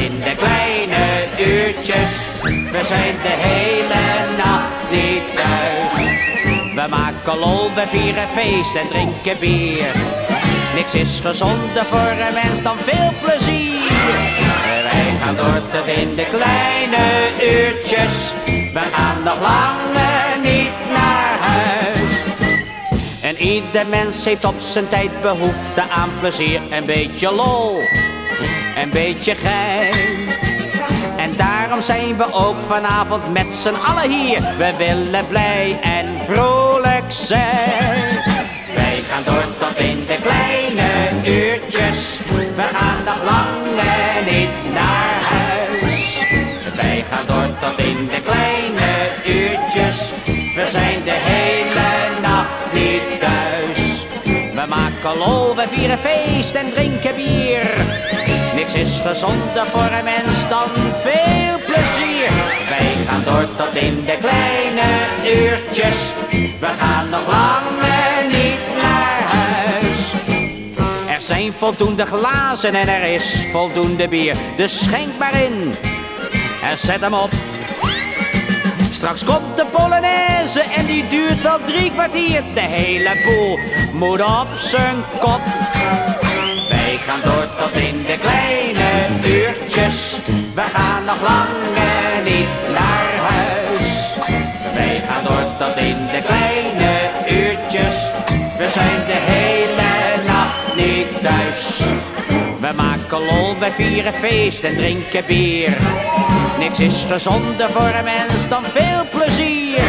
in de kleine uurtjes. We zijn de hele nacht niet thuis. We maken lol, we vieren feest en drinken bier. Niks is gezonder voor een mens dan veel plezier. Wij gaan door tot in de kleine uurtjes. We gaan nog langer niet naar huis. En ieder mens heeft op zijn tijd behoefte aan plezier. Een beetje lol, een beetje gein. En daarom zijn we ook vanavond met z'n allen hier. We willen blij en vrolijk zijn. Wij gaan door tot in de kleine uurtjes. We gaan nog langer niet naar huis. Wij gaan door tot in de kleine uurtjes. We zijn de hele nacht niet thuis. We maken lol, we vieren feest en drinken bier. Niks is gezonder voor een mens dan veel plezier. Wij gaan door tot in de kleine uurtjes. We gaan nog langer niet naar huis. Er zijn voldoende glazen en er is voldoende bier. Dus schenk maar in en zet hem op. Straks komt de Polonaise en die duurt wel 3 kwartier. De hele boel moet op zijn kop. Wij gaan door tot in de kleine uurtjes. We gaan nog langer niet naar huis. Wij gaan door tot in de kleine uurtjes. We zijn de hele nacht niet thuis. We maken lol, wij vieren feest en drinken bier. Niks is gezonder voor een mens dan veel plezier.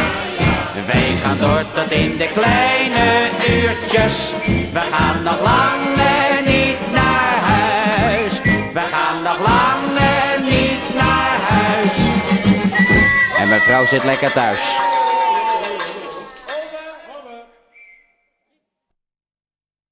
Wij gaan door tot in de kleine uurtjes. We gaan nog langer niet naar huis. We gaan nog langer niet naar huis. En mijn vrouw zit lekker thuis.